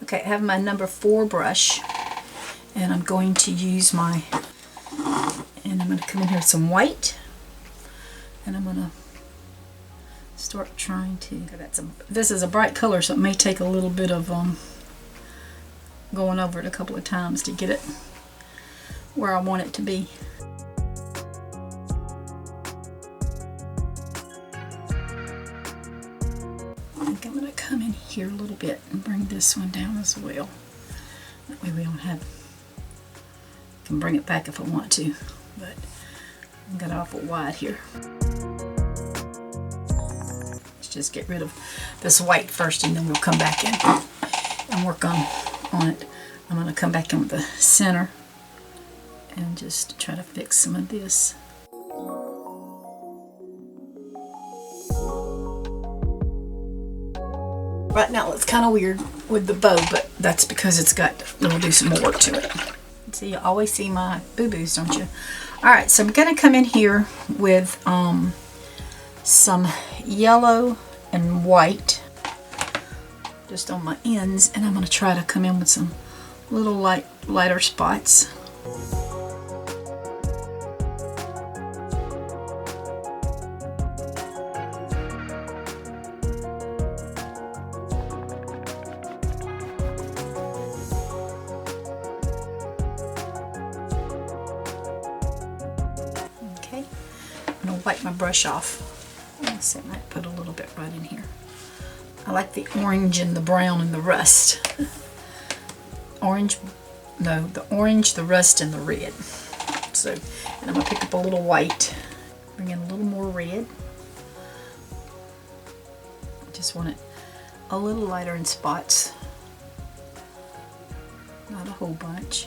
Okay, I have my number 4 brush, and I'm going to use my, and I'm going to come in here with some white, and I'm going to start trying to, this is a bright color, so it may take a little bit of going over it a couple of times to get it where I want it to be. I think I'm going to come in here a little bit and bring this one down as well. That way we don't have, I can bring it back if I want to, but I got awful wide here. Let's just get rid of this white first, and then we'll come back in and work on it. I'm going to come back in with the center and just try to fix some of this. Right now it's kind of weird with the bow, but that's because it'll do some more work to it. See, you always see my boo-boos, don't you? Alright, so I'm going to come in here with some yellow and white just on my ends, and I'm going to try to come in with some little lighter spots. Okay, I'm going to wipe my brush off. I might put a little bit right in here. I like the orange and the brown and the rust. The orange, the rust, and the red. So, and I'm going to pick up a little white, bring in a little more red. Just want it a little lighter in spots, not a whole bunch.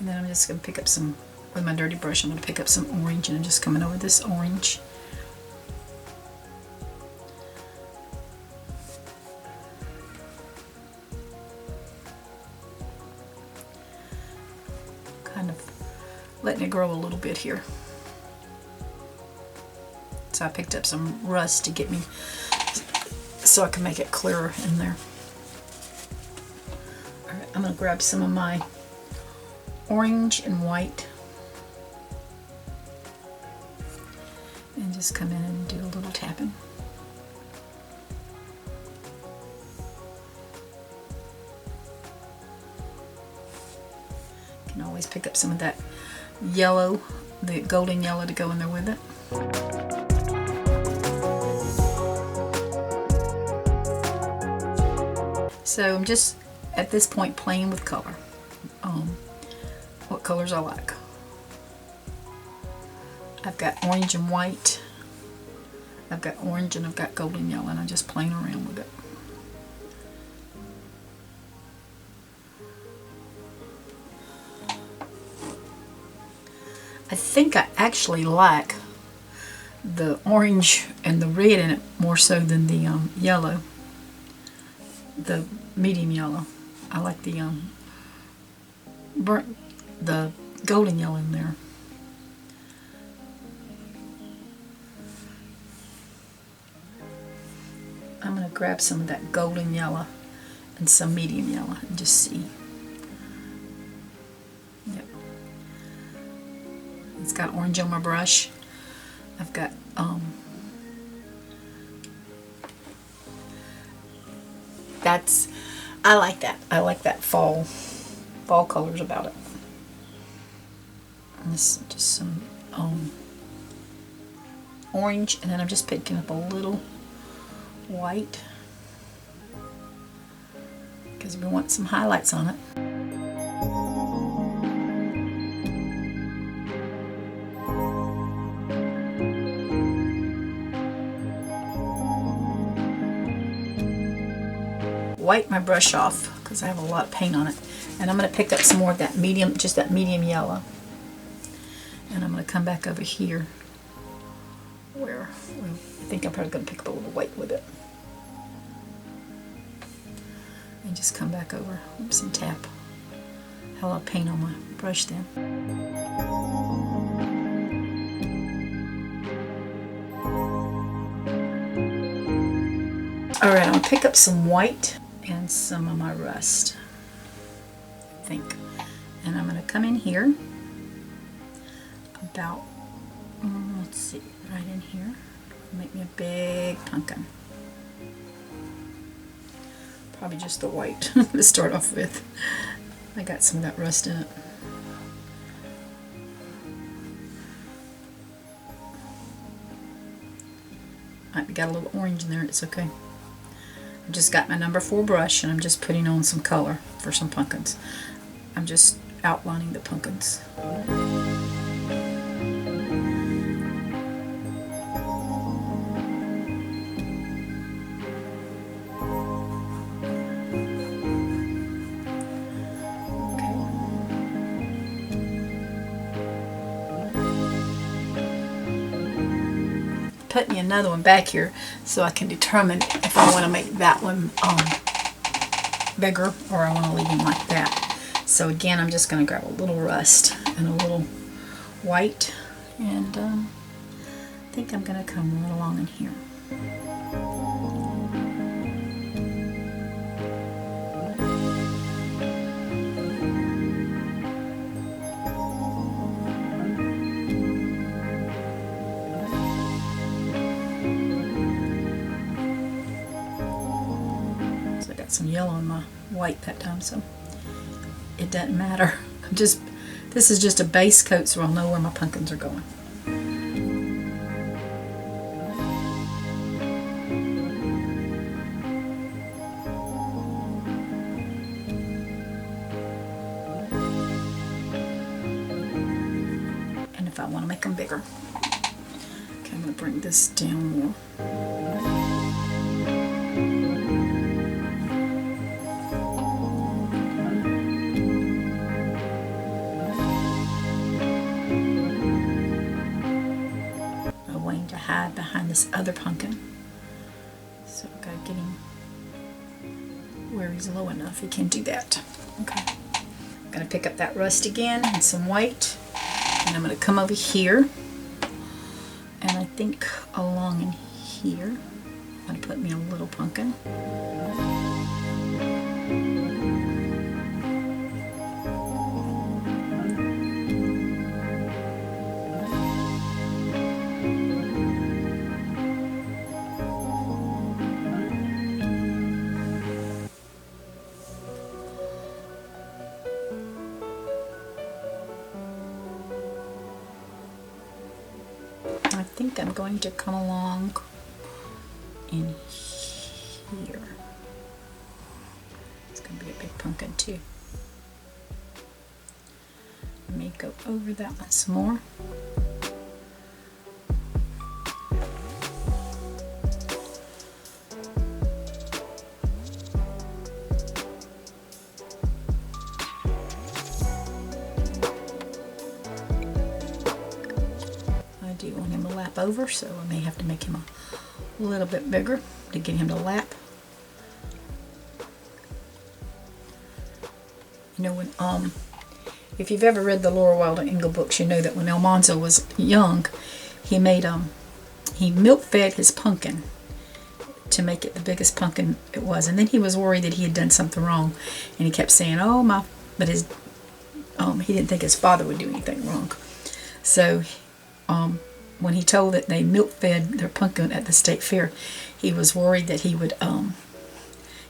And then I'm just going to pick up some, with my dirty brush, I'm going to pick up some orange, and I'm just coming over this orange. Kind of letting it grow a little bit here. So I picked up some rust to get me, so I can make it clearer in there. Alright, I'm going to grab some of my orange and white and just come in and do a little tapping. You can always pick up some of that yellow, the golden yellow, to go in there with it. So I'm just at this point playing with color. What colors I like. I've got orange and white. I've got orange and I've got golden yellow, and I'm just playing around with it. I think I actually like the orange and the red in it more so than the yellow, the medium yellow. I like the the golden yellow in there. I'm going to grab some of that golden yellow and some medium yellow and just see. Yep. It's got orange on my brush. I've got I like that. I like that fall colors about it. And this is just some orange, and then I'm just picking up a little white because we want some highlights on it. Wipe my brush off because I have a lot of paint on it, and I'm going to pick up some more of that medium, just that medium yellow, and I'm going to come back over here where I think I'm probably going to pick up a little white with it, and just come back over. Oops, and tap. Have a lot of paint on my brush then. Alright, I'm going to pick up some white and some of my rust, I think. And I'm going to come in here about, let's see, right in here. Make me a big pumpkin. Probably just the white to start off with. I got some of that rust in it. I got a little orange in there, it's okay. I just got my number 4 brush and I'm just putting on some color for some pumpkins. I'm just outlining the pumpkins. Put me another one back here so I can determine if I want to make that one bigger or I want to leave him like that. So again, I'm just going to grab a little rust and a little white, and I think I'm going to come right along in here. Some yellow in my white that time, so it doesn't matter. This is just a base coat so I'll know where my pumpkins are going. And if I want to make them bigger, okay, I'm going to bring this down more. Hide behind this other pumpkin, so I've got to get him where he's low enough he can do that. Okay, I'm going to pick up that rust again and some white, and I'm going to come over here, and I think along in here I'm going to put me a little pumpkin. I think I'm going to come along in here. It's going to be a big pumpkin too. Let me go over that one some more. Over, so I may have to make him a little bit bigger to get him to lap. You know, when if you've ever read the Laura Wilder Ingle books, you know that when Almanzo was young, he made he milk fed his pumpkin to make it the biggest pumpkin it was, and then he was worried that he had done something wrong, and he kept saying, "Oh my," but his he didn't think his father would do anything wrong, so when he told that they milk fed their pumpkin at the state fair, he was worried that he would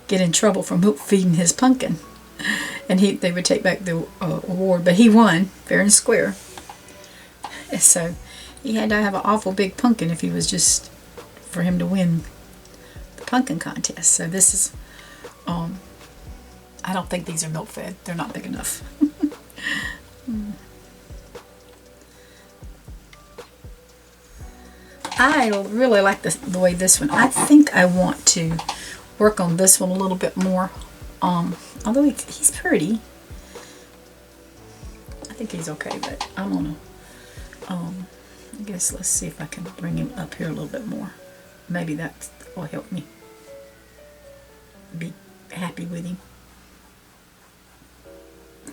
get in trouble for milk feeding his pumpkin, and they would take back the award. But he won fair and square. So he had to have an awful big pumpkin if he was just for him to win the pumpkin contest. So this is I don't think these are milk fed. They're not big enough. I really like the way this one. I think I want to work on this one a little bit more. Although he's pretty, I think he's okay. But I'm gonna. I guess let's see if I can bring him up here a little bit more. Maybe that will help me be happy with him.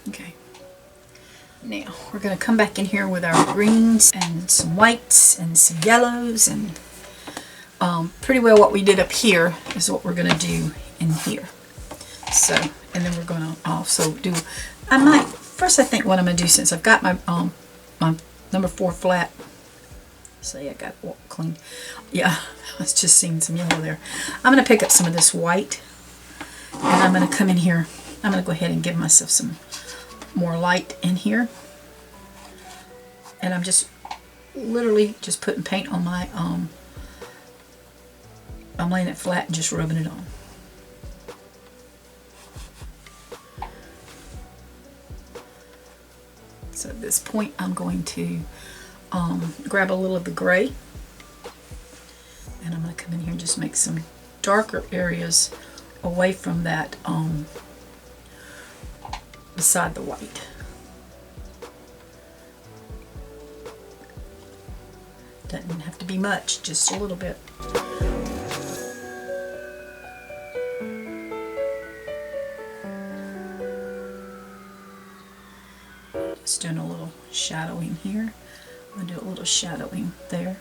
Okay. Now, we're going to come back in here with our greens and some whites and some yellows, and pretty well what we did up here is what we're going to do in here. So, and then we're going to also do, first I think what I'm going to do, since I've got my number 4 flat, see, I got it all clean. Yeah, I was just seeing some yellow there. I'm going to pick up some of this white, and I'm going to come in here. I'm going to go ahead and give myself some more light in here. And I'm just literally just putting paint on my, I'm laying it flat and just rubbing it on. So at this point I'm going to grab a little of the gray, and I'm going to come in here and just make some darker areas away from that beside the white. Doesn't have to be much, just a little bit. Just doing a little shadowing here. I'm going to do a little shadowing there.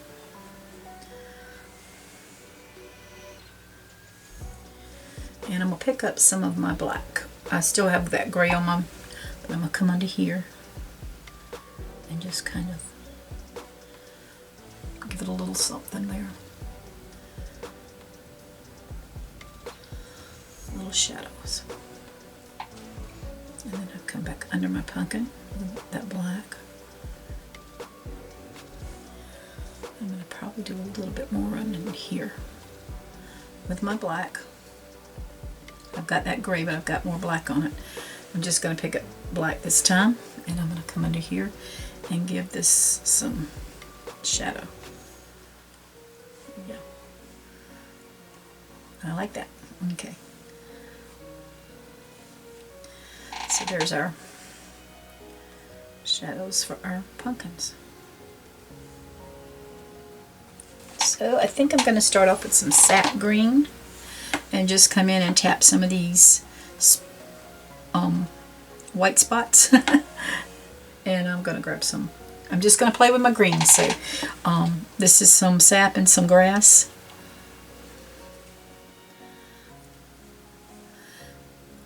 And I'm going to pick up some of my black. I still have that gray on my, but I'm going to come under here and just kind of give it a little something there. Little shadows. And then I come back under my pumpkin with that black. I'm going to probably do a little bit more in here with my black. I've got that gray, but I've got more black on it. I'm just going to pick up black this time, and I'm going to come under here and give this some shadow. Yeah, I like that. Okay. So there's our shadows for our pumpkins. So I think I'm going to start off with some Sap Green and just come in and tap some of these white spots. And I'm going to grab some. I'm just going to play with my greens. So this is some sap and some grass.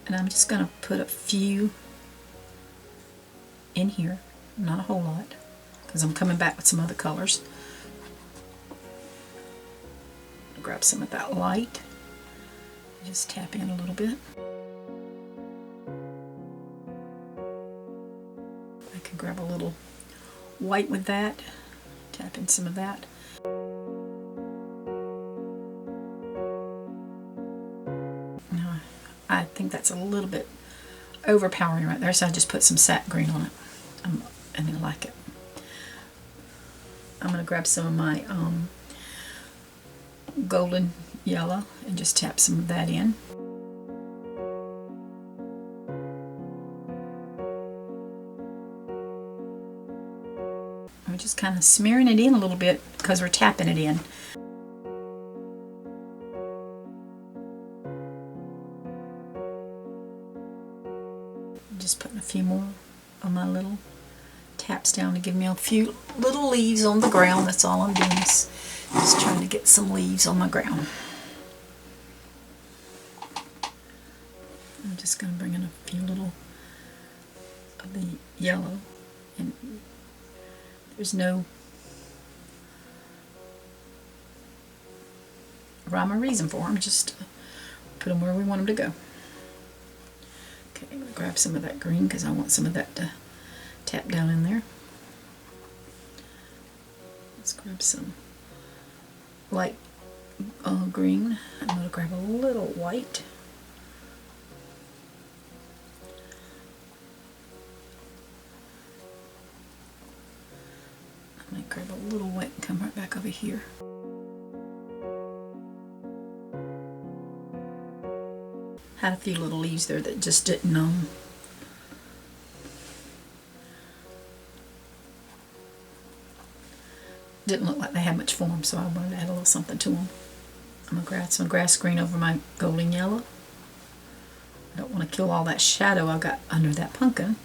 And I'm just going to put a few in here, not a whole lot, because I'm coming back with some other colors. Grab some of that light, just tap in a little bit. I can grab a little white with that, tap in some of that. Now, I think that's a little bit overpowering right there, so I just put some Sap Green on it, and I like it. I'm going to grab some of my golden yellow and just tap some of that in. We're just kind of smearing it in a little bit because we're tapping it in. Just putting a few more of my little taps down to give me a few little leaves on the ground. That's all I'm doing, is just trying to get some leaves on my ground. I'm just going to bring in a few little of the yellow, and there's no rhyme or reason for them, just put them where we want them to go. Okay, I'm going to grab some of that green because I want some of that to tap down in there. Let's grab some light green. I'm going to grab a little white. I might grab a little white and come right back over here. Had a few little leaves there that just didn't didn't look like they had much form, so I wanted to add a little something to them. I'm going to grab some grass green over my golden yellow. I don't want to kill all that shadow I got under that pumpkin.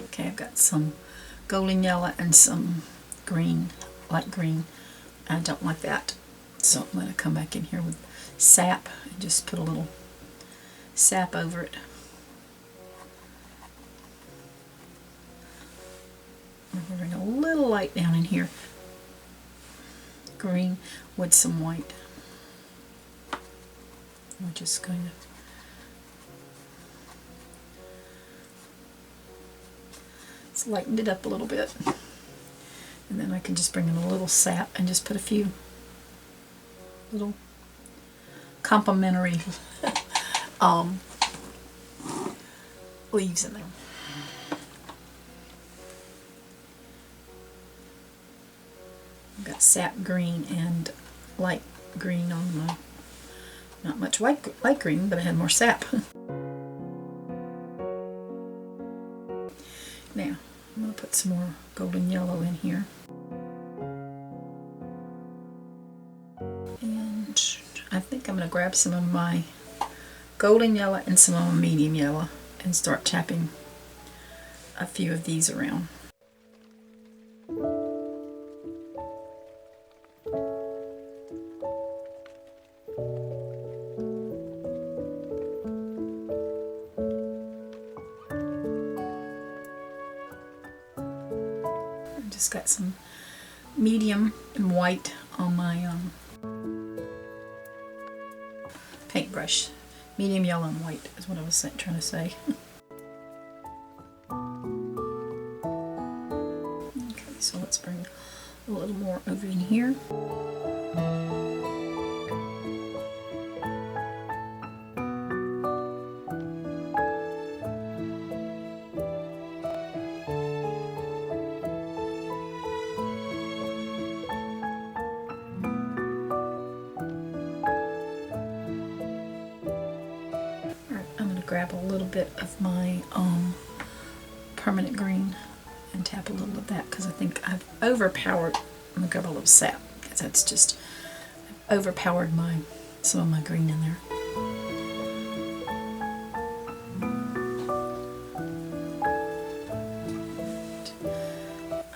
Okay, I've got some golden yellow and some green, light green. I don't like that. So I'm going to come back in here with sap and just put a little sap over it. We're going a little light down in here. Green with some white. We're just going to lighten it up a little bit. And then I can just bring in a little sap and just put a few little complimentary leaves in there. I've got sap green and light green on my, not much light green, but I had more sap. Now, I'm going to put some more golden yellow in here. And I think I'm going to grab some of my golden yellow and some of my medium yellow and start tapping a few of these around. Just got some medium and white on my paintbrush. Medium yellow and white is what I was trying to say. Okay, so let's bring a little more over in here. Grab a little bit of my permanent green and tap a little of that because I think I've overpowered. I'm gonna grab a little sap because that's just I've overpowered some of my green in there.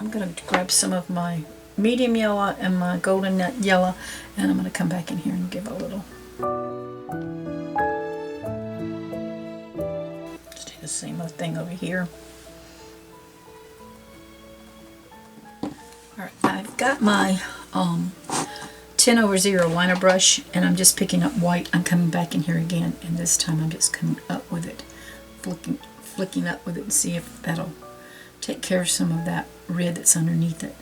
I'm gonna grab some of my medium yellow and my golden yellow, and I'm gonna come back in here and give a little. The same old thing over here. Alright, I've got my 10/0 liner brush and I'm just picking up white. I'm coming back in here again and this time I'm just coming up with it, flicking up with it and see if that'll take care of some of that red that's underneath it.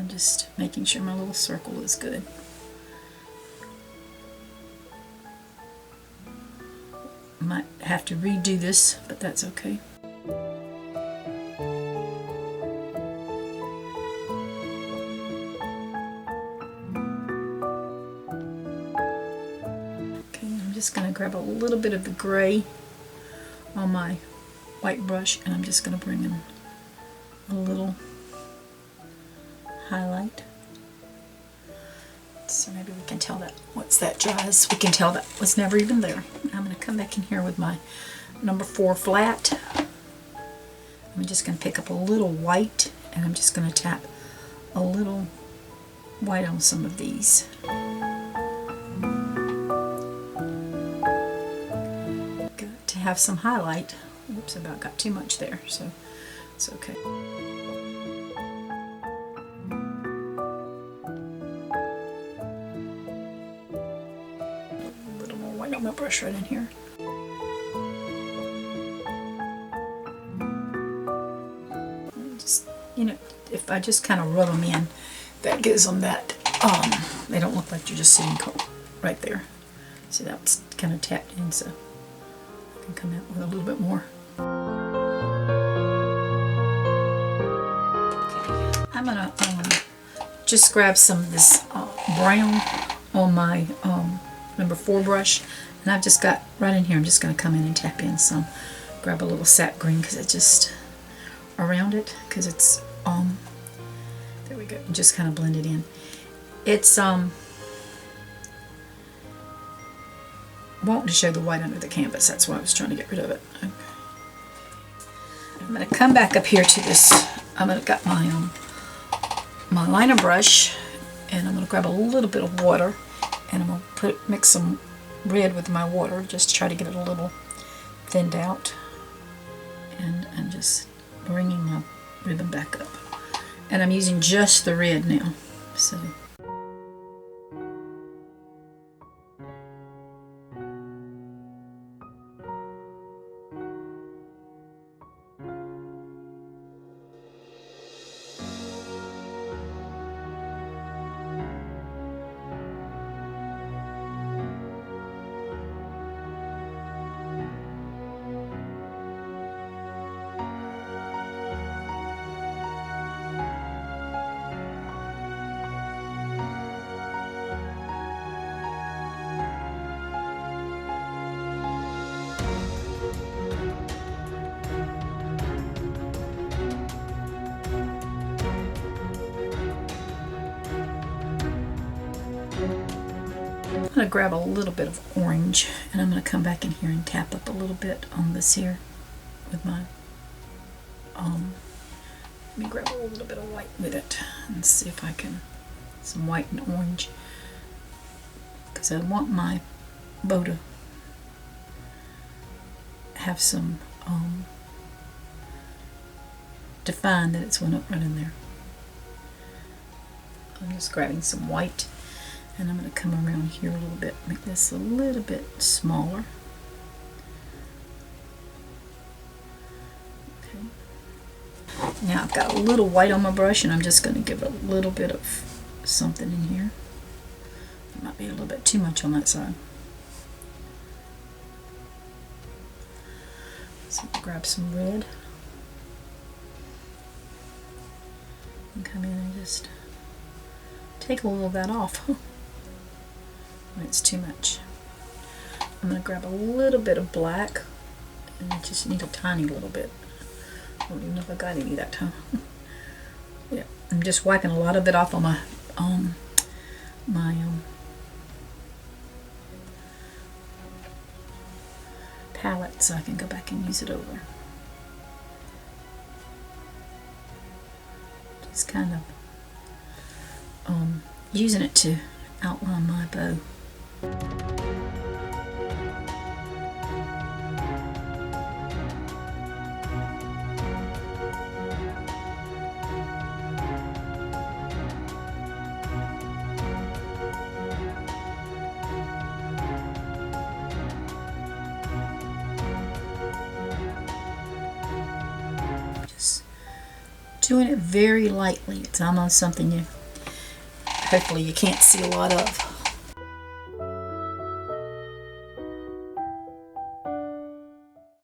Just making sure my little circle is good. Might have to redo this, but that's okay. Okay, I'm just going to grab a little bit of the gray on my white brush and I'm just going to bring in a little highlight. So maybe we can tell that once that dries, we can tell that was never even there. I'm going to come back in here with my number 4 flat. I'm just going to pick up a little white and I'm just going to tap a little white on some of these. Got to have some highlight. Oops, I about got too much there, so it's okay. My brush right in here. And just, you know, if I just kind of rub them in, that gives them that, they don't look like you're just sitting right there. See, that's kind of tapped in, so I can come out with a little bit more. Okay. I'm gonna just grab some of this brown on my number 4 brush. And I've just got right in here, I'm just going to come in and tap in some. Grab a little sap green because it's just around it, because it's, there we go, and just kind of blend it in. It's, wanting to show the white under the canvas. That's why I was trying to get rid of it. Okay. I'm going to come back up here to this. I'm going to got my liner brush, and I'm going to grab a little bit of water, and I'm going to mix some red with my water just to try to get it a little thinned out. And I'm just bringing my ribbon back up. And I'm using just the red now. So I'm going to grab a little bit of orange, and I'm going to come back in here and tap up a little bit on this here with my, let me grab a little bit of white with it and see if I can, some white and orange, because I want my bow to have some, define that it's one up right in there. I'm just grabbing some white. And I'm going to come around here a little bit, make this a little bit smaller. Okay. Now I've got a little white on my brush, and I'm just going to give a little bit of something in here. It might be a little bit too much on that side. So I'll grab some red. And come in and just take a little of that off. When it's too much. I'm going to grab a little bit of black, and I just need a tiny little bit. I don't even know if I got any that time. Yeah, I'm just wiping a lot of it off on my palette so I can go back and use it over. Just kind of using it to outline my bow. Just doing it very lightly. It's almost something hopefully you can't see a lot of.